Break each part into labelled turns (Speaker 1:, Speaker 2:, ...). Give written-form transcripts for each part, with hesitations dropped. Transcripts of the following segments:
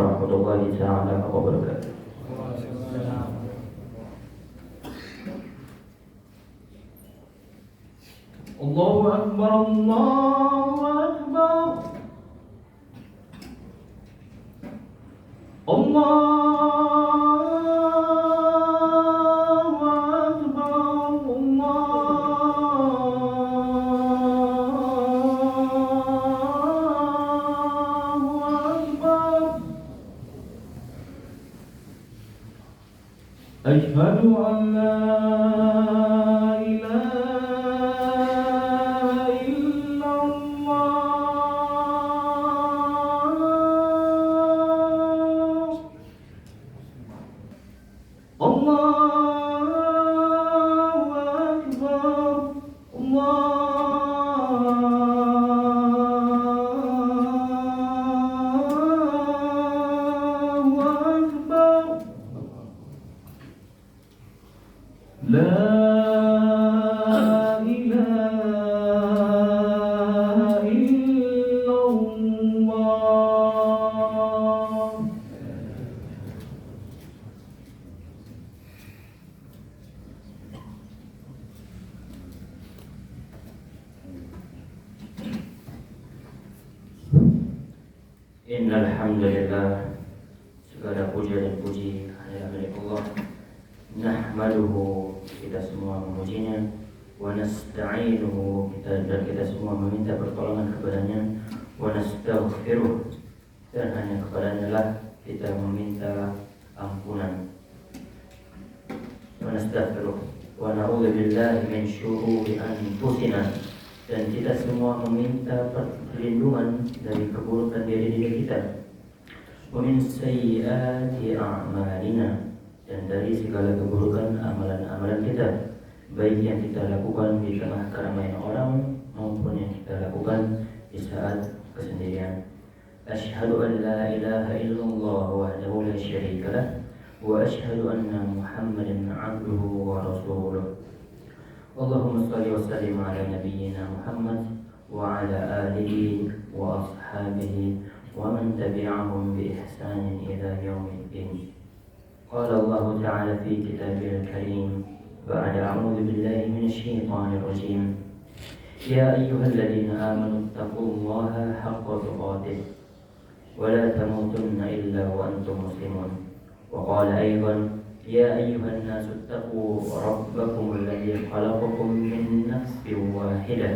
Speaker 1: warahmatullahi taala wabarakatuh. Allahu akbar, Allahu akbar. Allahu akbar, Allahu akbar. Asyhadu an la ilaha illallah. Allahu akbar, Allahu akbar. La ilaha illallah. Innal hamdalillah, segala puja dan puji hanya milik Allah. Nahmaduhu, kita semua memujinya, wa nasta'inuhu, kita semua meminta pertolongan kepadanya, wa nastaghfiruh, dan hanya kepadanya lah kita meminta ampunan. Wa nastaghfiruh wa na'udzu billahi min syururi anfusina, dan kita semua meminta perlindungan dari keburukan diri kita. Wa min sayyiati a'malina, dan dari segala keburukan amalan-amalan kita, baik yang kita lakukan di tengah keramaian orang maupun yang kita lakukan di saat kesendirian. Asyhadu an la ilaha illallah wahdahu la syarika lah, wa asyhadu anna Muhammadan 'abduhu wa rasuluh. Allahumma shalli wa sallim ala nabiyyina Muhammad wa ala alihi wa ashabihi wa man tabi'ahum bi ihsanin ila yaumiddin. قال الله تعالى في كتابه الكريم بعد أعوذ بالله من الشيطان الرجيم يا أيها الذين آمنوا اتقوا الله حق تقاته ولا تموتن إلا وأنتم مسلمون. وقال أيضا يا أيها الناس اتقوا ربكم الذي خلقكم من نفس واحدة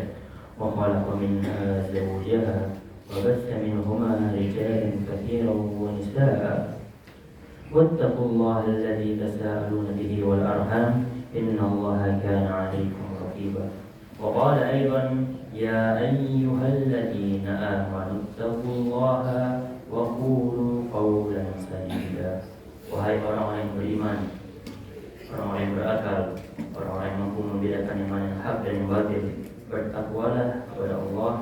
Speaker 1: وخلق منها زوجها وبث منهما رجالا كثيرا ونساء واتقوا الله الذي تساءلون به والأرحام إن الله كان عليكم رقيبا. وقال أيضا يا أيها الذين آمنوا اتقوا الله وقولوا قولا سديدا. Wahai orang-orang yang beriman, orang-orang yang berakal, orang-orang yang mampu membedakan yang mana yang hak dan yang batil, bertakwalah kepada Allah.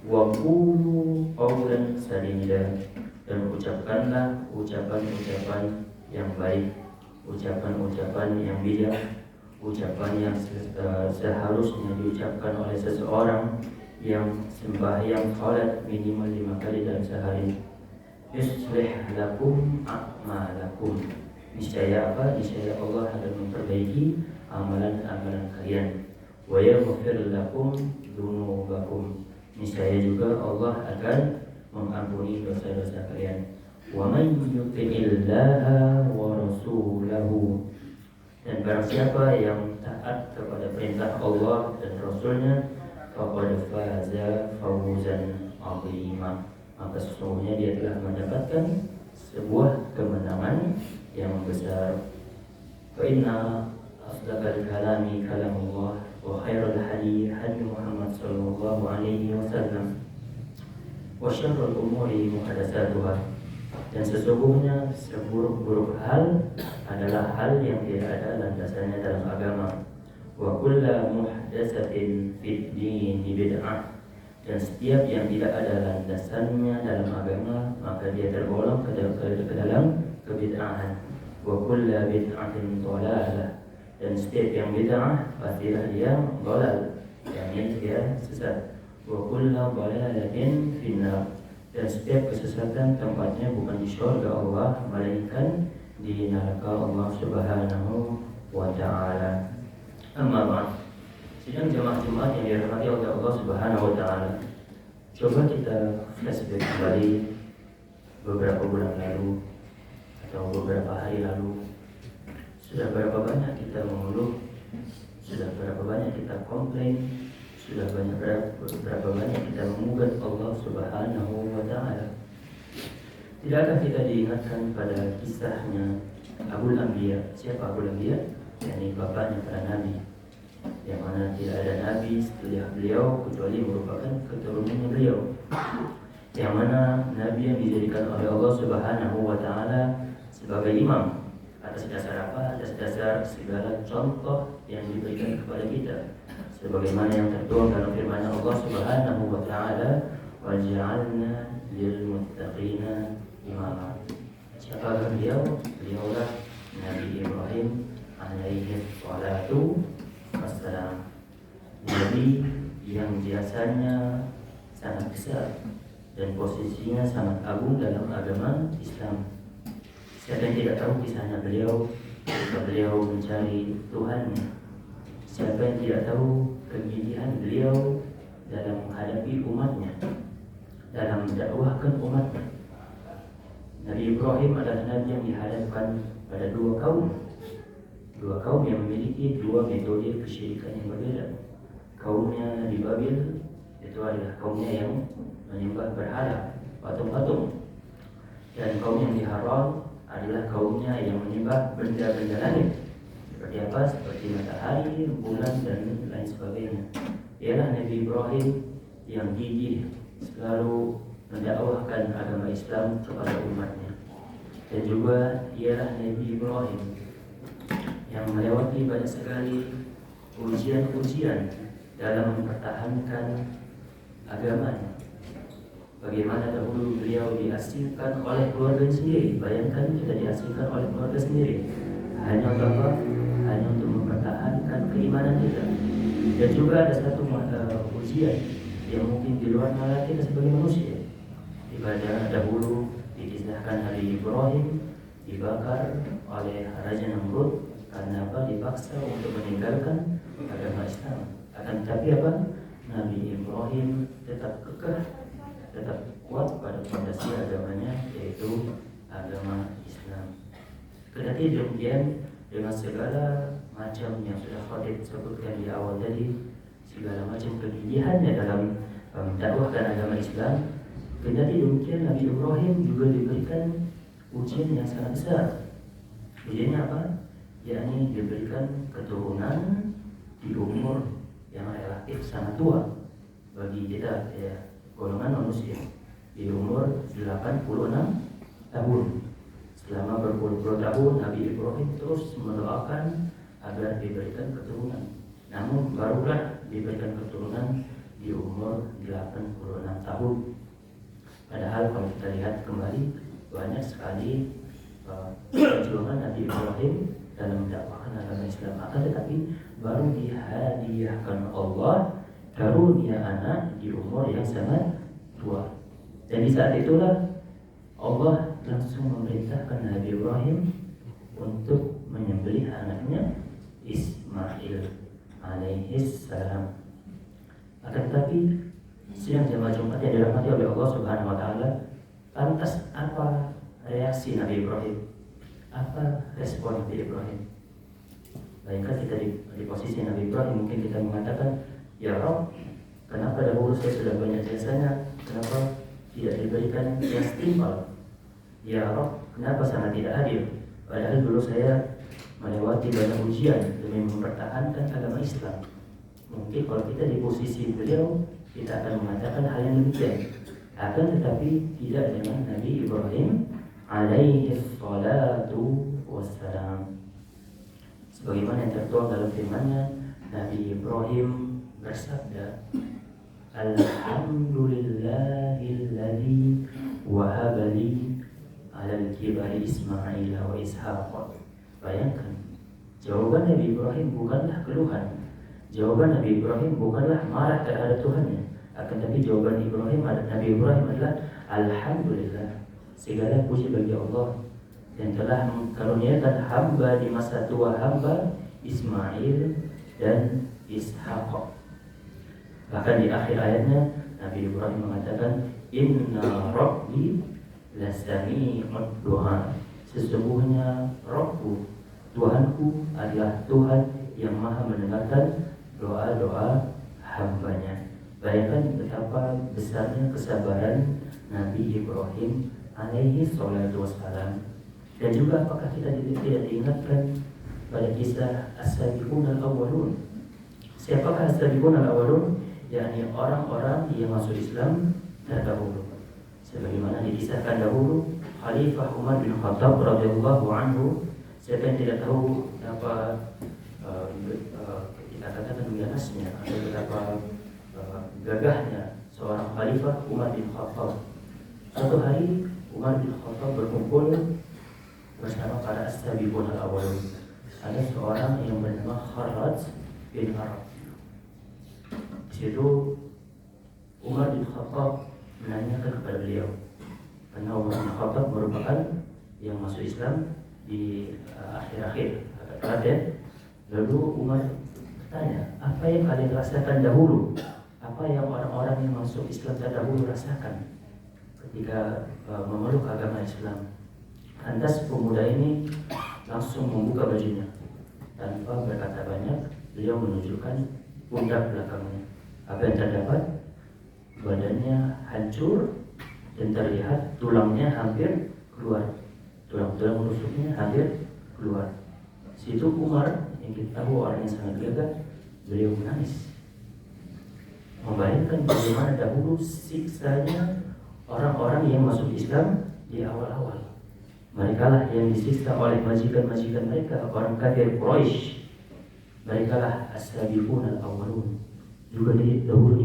Speaker 1: Wa qulu qawlan sadida, dan ucapkanlah ucapan-ucapan yang baik, ucapan-ucapan yang bijak, ucapan yang seharusnya diucapkan oleh seseorang yang sembahyang salat minimal 5 kali dalam sehari. Yuslih lakum a'malakum, niscaya apa? Niscaya Allah akan memperbaiki amalan-amalan kalian. Wa yaghfir lakum dzunubakum, niscaya juga Allah akan mengampuni dosa-dosa kalian. Wa man yuti'illaha wa rasulahu, dan barang siapa yang taat kepada perintah Allah dan Rasulnya, faqad faza fawzan 'azima, maka sesungguhnya dia telah mendapatkan sebuah kemenangan yang besar. Fa inna asdaqal kalami kalamullah wa khairul hadi hadi Muhammad sallallahu alaihi wasallam wa syarrul umuri muhdatsatuha, dan sesungguhnya seburuk-buruk hal adalah hal yang tidak ada landasannya dalam agama. Wa kullu muhdatsatin fid din bid'ah, dan setiap yang tidak ada landasannya dalam agama maka dia tergolong ke dalam kebid'ahan. Wa kullu bid'atin dhalalah, dan setiap yang bid'ah pastilah dia dhalal, yakni dia sesat. Wa kullu dhalalatin finnar, dan setiap kesesatan tempatnya bukan di surga Allah, melainkan di neraka Allah Subhanahu wa Ta'ala. Amma ba'd. Sidang jamaah Jumat yang dirahmati oleh Allah Subhanahu wa Ta'ala, coba kita flashback kembali beberapa bulan lalu atau beberapa hari lalu. Sudah berapa banyak kita mengeluh, sudah berapa banyak kita komplain, sudah berapa banyak kita mengugat Allah Subhanahu wa Ta'ala. Tidakkah kita diingatkan pada kisahnya Abul Anbiya? Siapa Abul Anbiya? Yakni bapaknya para nabi, yang mana tidak ada nabi setelah beliau kecuali merupakan keturunannya beliau, yang mana nabi yang dijadikan oleh Allah Subhanahu wa Ta'ala sebagai imam. Atas dasar apa? Atas dasar segala contoh yang diberikan kepada kita, sebagaimana yang tertuang dalam firman Allah Subhanahu wa Ta'ala, waj'alna lil muttaqina imama. Siapakah beliau? Beliaulah Nabi Ibrahim alaihi salatu wassalam, nabi yang jasanya sangat besar dan posisinya sangat agung dalam agama Islam. Siapa yang tidak tahu kisahnya beliau ketika beliau mencari Tuhannya? Siapa yang tidak tahu kegigihan beliau dalam menghadapi umatnya, dalam mendakwahkan umatnya? Nabi Ibrahim adalah nabi yang dihadapkan pada dua kaum yang memiliki dua metode kesyirikan yang berbeda. Kaumnya di Babil, itu adalah kaumnya yang menyembah berhala, patung-patung, dan kaum yang di Haran adalah kaumnya yang menyembah benda-benda langit. Seperti apa? Seperti matahari, bulan, dan lain sebagainya. Ialah Nabi Ibrahim yang gigih selalu mendakwahkan agama Islam kepada umatnya. Dan juga ialah Nabi Ibrahim yang melewati banyak sekali ujian-ujian dalam mempertahankan agamanya. Bagaimana dahulu beliau diasingkan oleh keluarga sendiri. Bayangkan kita diasingkan oleh keluarga sendiri. Hanya untuk apa? Hanya untuk mempertahankan keimanan kita. Dan juga ada satu ujian yang mungkin di luar nalar kita sebagai manusia. Ibadah dahulu dikisahkan Nabi Ibrahim dibakar oleh Raja Namrud karena apa? Dipaksa untuk meninggalkan agama Islam. Akan tetapi apa? Nabi Ibrahim tetap kekeh, tetap kuat pada fondasi agamanya, yaitu agama Islam. Kendati demikian, dengan segala macam yang sudah Khalid sebutkan di awal tadi, segala macam kegigihannya dalam mendakwahkan agama Islam, kendati demikian Nabi Ibrahim juga diberikan ujian yang sangat besar. Ujiannya apa? Yakni diberikan keturunan di umur yang relatif sangat tua bagi kita, ya, golongan manusia, di umur 86 tahun. Selama berpuluh-puluh tahun Nabi Ibrahim terus mendoakan agar diberikan keturunan. Namun barulah diberikan keturunan di umur 86 tahun. Padahal kalau kita lihat kembali, banyak sekali perjuangan Nabi Ibrahim dalam mendakwahkan agama Islam. Akan tetapi baru dihadiahkan Allah karunia anak di umur yang sangat tua. Dan di saat itulah Allah langsung memerintahkan Nabi Ibrahim untuk menyembelih anaknya Ismail alaihis salam. Akan tetapi siang jamaah Jumat yang dirahmati oleh Allah Subhanahu wa Ta'ala, lantas apa reaksi Nabi Ibrahim? Apa respon Nabi Ibrahim? Bayangkan kita di posisi Nabi Ibrahim, mungkin kita mengatakan, ya Rabb, kenapa dahulu saya sudah banyak jasanya, kenapa tidak diberikan yang setimpal? Ya Rabb, kenapa sangat tidak adil? Padahal dulu saya melewati banyak ujian demi mempertahankan agama Islam. Mungkin kalau kita di posisi beliau, kita akan mengatakan hal yang demikian. Akan tetapi tidak dengan Nabi Ibrahim alaihi salatu wassalam. Sebagaimana yang tertuang dalam firman-Nya, Nabi Ibrahim bersabda, Alhamdulillahilladzi wahaba li 'alal kibari Ismail wa Ishaq. Bayangkan, jawaban Nabi Ibrahim bukanlah keluhan. Jawaban Nabi Ibrahim bukanlah marah terhadap Tuhannya. Akan tapi jawaban Nabi Ibrahim adalah Alhamdulillah, segala puji bagi Allah yang telah mengkaruniakan hamba di masa tua hamba Ismail dan Ishaq. Bahkan di akhir ayatnya Nabi Ibrahim mengatakan, Inna Rabbi lasami'ud du'a. Sesungguhnya Rabbu, Tuhanku adalah Tuhan yang maha mendengarkan doa-doa hambanya. Bayangkan betapa besarnya kesabaran Nabi Ibrahim alaihi salatu wassalam. Dan juga apakah kita tidak diingatkan pada kisah as-sabiqun al-awwalun? Siapakah as-sabiqun al-awwalun? Yakni orang-orang yang masuk Islam terdahulu. Sebagaimana dikisahkan dahulu Khalifah Umar bin Khattab radhiyallahu anhu. Siapa yang tidak tahu apa kita katakan biasanya atau betapa gagahnya seorang Khalifah Umar bin Khattab. Suatu hari Umar bin Khattab berkumpul bersama para as-sabiqun al-awwalun. Ada seorang yang bernama Kharraj bin Arab. Di situ Umar bin Khattab menanyakan kepada beliau, karena Umar bin Khattab merupakan yang masuk Islam di akhir-akhir terakhir. Lalu Umar bertanya, apa yang kalian rasakan dahulu? Apa yang orang-orang yang masuk Islam terdahulu rasakan ketika memeluk agama Islam? Lantas pemuda ini langsung membuka bajunya. Tanpa berkata banyak, beliau menunjukkan pundak belakangnya. Apa yang terdapat? Badannya hancur dan terlihat tulangnya hampir keluar. Tulang-tulang rusuknya hampir keluar. Situ Umar yang kita tahu orang yang sangat gagah, beliau menangis. Membayangkan bagaimana dahulu siksanya orang-orang yang masuk Islam di awal-awal. Mereka lah yang disiksa oleh majikan-majikan mereka, orang kafir Quraisy. Mereka lah as-sabiqun al-awwalun. Juga dahulu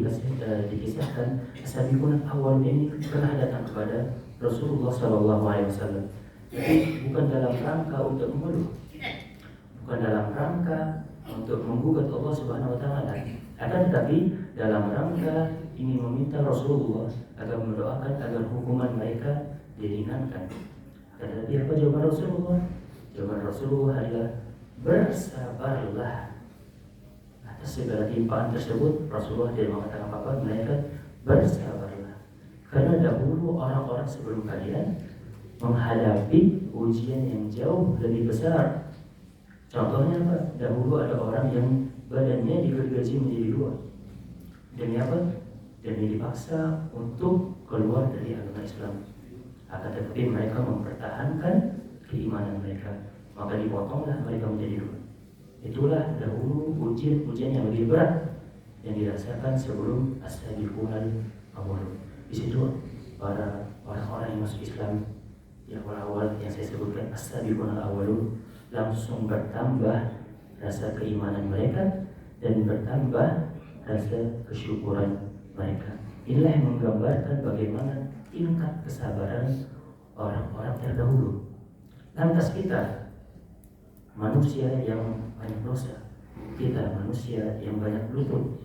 Speaker 1: dikisahkan as-sabiqun al-awwalun ini pernah datang kepada Rasulullah SAW. Jadi bukan dalam rangka untuk mengeluh, bukan dalam rangka untuk menggugat Allah Subhanahu Wa Taala, akan tetapi dalam rangka ingin meminta Rasulullah agar mendoakan agar hukuman mereka diringankan. Tetapi apa jawaban Rasulullah? Jawaban Rasulullah adalah bersabarlah. Atas segala timpaan tersebut Rasulullah tidak mengatakan apa-apa, melainkan bersabarlah. Karena dahulu orang-orang sebelum kalian menghadapi ujian yang jauh lebih besar. Contohnya apa? Dahulu ada orang yang badannya digergaji menjadi dua. Demi apa? Demi dipaksa untuk keluar dari agama Islam. Akan tetapi mereka mempertahankan keimanan mereka, maka dipotonglah mereka menjadi dua. Itulah dahulu ujian yang lebih berat yang dirasakan sebelum as-sabiqun al-awwalun. Di situ para orang-orang yang masuk Islam di awal-awal yang saya sebutkan as-sabiqun al-awwalun langsung bertambah rasa keimanan mereka dan bertambah rasa kesyukuran mereka. Inilah yang menggambarkan bagaimana tingkat kesabaran orang-orang terdahulu. Lantas kita manusia yang banyak dosa, kita manusia yang banyak luput,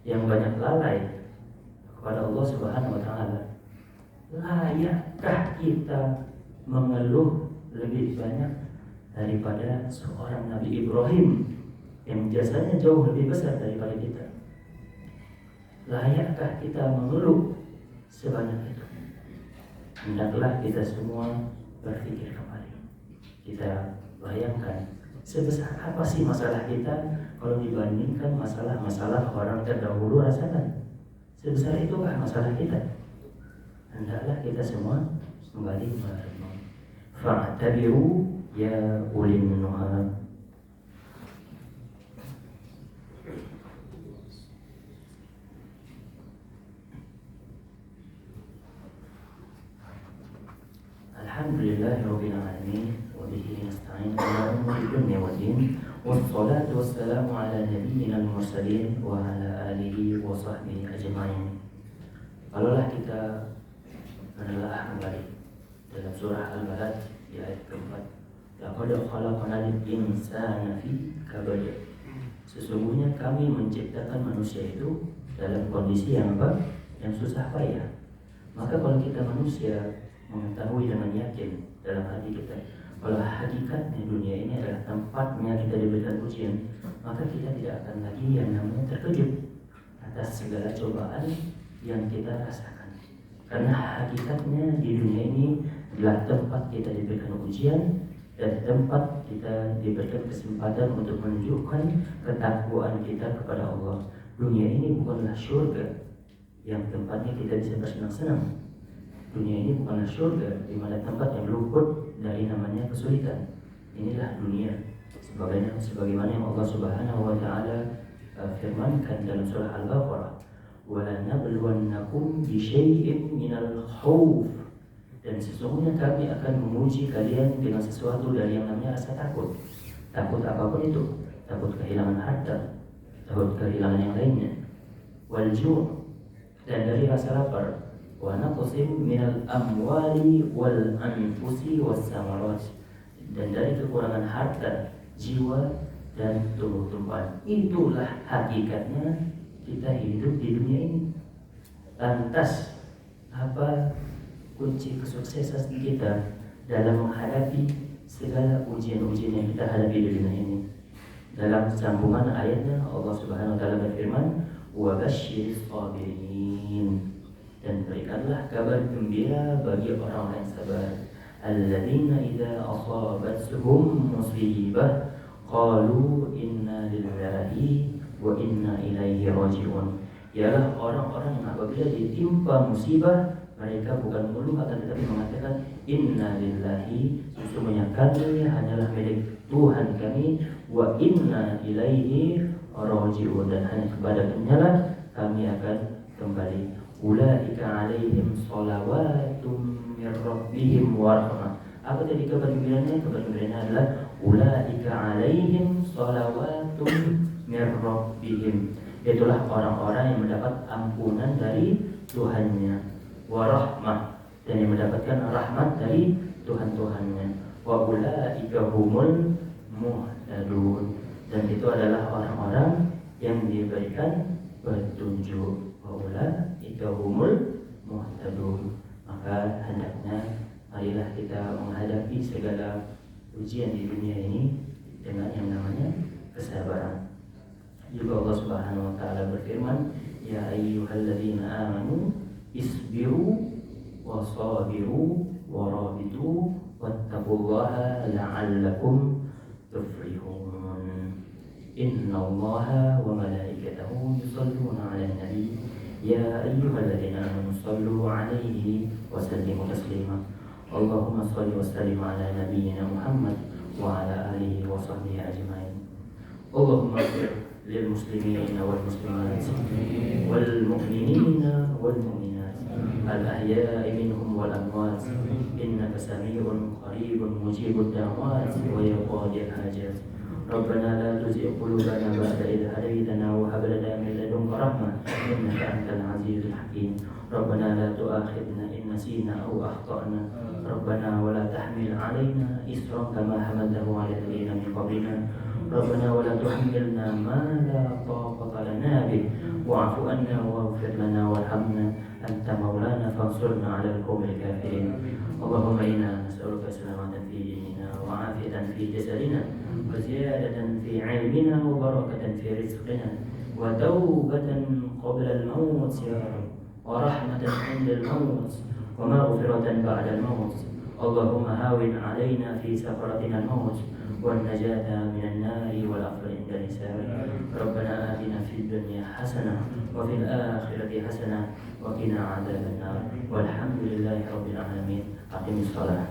Speaker 1: yang banyak lalai kepada Allah Subhanahu Wa Taala, layakkah kita mengeluh lebih banyak daripada seorang Nabi Ibrahim yang jasanya jauh lebih besar daripada kita? Layakkah kita mengeluh sebanyak itu? Hendaklah kita semua berpikir kembali. Kita bayangkan sebesar apa sih masalah kita kalau dibandingkan masalah-masalah orang terdahulu rasakan. Sebesar itukah masalah kita? Hendaklah kita semua kembali merenung. Fa'tabiru ya ulil nuha. Alhamdulillahirabbil alamin wa bihi nasta'in ala umuri dunya waddin wassalatu wassalamu ala nabiyyina al-mursalin wa ala alihi wa sahbihi ajma'in. Kalaulah kita menelaah kembali dalam surah Al-Balad di ayat keempat, laqad khalaqnal insana fi kabad. Sesungguhnya kami menciptakan manusia itu dalam kondisi yang apa? Yang susah payah. Maka kalau kita manusia mengetahui dengan yakin dalam hati kita kalau hakikatnya dunia ini adalah tempatnya kita diberikan ujian, maka kita tidak akan lagi yang namanya terkejut atas segala cobaan yang kita rasakan. Karena hakikatnya di dunia ini adalah tempat kita diberikan ujian dan tempat kita diberikan kesempatan untuk menunjukkan ketakwaan kita kepada Allah. Dunia ini bukanlah surga yang tempatnya kita bisa bersenang-senang. Dunia ini bukanlah surga di mana tempat yang luput dari namanya kesulitan. Inilah dunia sebagaimana yang Allah Subhanahu wa taala firmankan dalam surah Al-Baqarah, "Wa lanabluwannakum bisyai'in minal khauf." Dan sesungguhnya kami akan menguji kalian dengan sesuatu dari yang namanya rasa takut. Takut apapun itu, takut kehilangan harta, takut kehilangan yang lainnya. Wal ju', dan dari rasa lapar. Wa naqsim minal amwali wal anfusi was samarat, dan dari kekurangan harta, jiwa dan tumbuh-tumbuhan. Itulah hakikatnya kita hidup di dunia ini. Lantas apa kunci kesuksesan kita dalam menghadapi segala ujian-ujian yang kita hadapi di dunia ini? Dalam sambungan ayatnya Allah Subhanahu wa taala berfirman, "Wa basyiris sabirin." Dan berikanlah kabar gembira bagi orang-orang yang sabar. Alladzina idza asabatuhum musibah qalu inna lillahi wa inna ilaihi raji'un. Ialah orang-orang yang apabila ditimpa musibah, mereka bukan mengeluh akan tetapi mengatakan inna lillahi, sesungguhnya kami hanyalah milik Tuhan kami, wa inna ilaihi raji'un, dan hanya kepada-Nya lah kami akan kembali. Ulaika alaihim sholawatun mir rabbihim wa rahmah. Apa tadi kabar gembiranya? Kabar gembiranya adalah ulaika alaihim sholawatun mir rabbihim. Itulah orang-orang yang mendapat ampunan dari Tuhannya, wa rahmah, dan yang mendapatkan rahmat dari Tuhan-Tuhannya. Wa ulaika humul muhtadun, dan itu adalah orang-orang yang diberikan petunjuk. Wa ulaika humul muhtadun. Maka hendaknya marilah kita menghadapi segala ujian di dunia ini dengan yang namanya kesabaran. Juga Allah Subhanahu wa taala berfirman, "Ya ayyuhalladzina amanu isbiru wasabiru warabitu wattaqullaha la'allakum tuflihun. Innallaha wa malaikatahu yusholluna 'alan nabi ya ayyuhalladzina amanu shallu 'alaihi wa sallimu taslima. Allahumma shalli wa sallim 'ala nabiyyina Muhammad wa 'ala alihi wa sahbihi ajma'in. Allahumma ighfir للمسلمين والمسلمات والمؤمنين والمؤمنات الأحياء منهم والأموات إنك سميع قريب مجيب الدعوات ويقاضي الحاجات. ربنا لا تزغ قلوبنا بعد إذ هديتنا وهب لنا من لدنك رحمة إنك أنت العزيز الحكيم. ربنا لا تؤاخذنا إن نسينا أو أخطأنا. ربنا ولا تحمل علينا إصرا كما حملته على الذين من قبلنا. ربنا ولا تحملنا ما لا طاقة لنا به واعف عنا واغفر لنا وارحمنا أنت مولانا فانصرنا على القوم الكافرين. اللهم إنا نسألك سلامة في ديننا وعافية في جسدنا وزيادة في علمنا وبركة في رزقنا وتوبة قبل الموت يا رب ورحمة عند الموت ومغفرة بعد الموت. اللهم هاون علينا في سفرتنا الموت والنجاة من النار والعفو عند الحساب. ربنا آتنا في الدنيا حسنة وفي الآخرة حسنة وقنا عذاب النار والحمد لله رب العالمين. أقم الصلاة.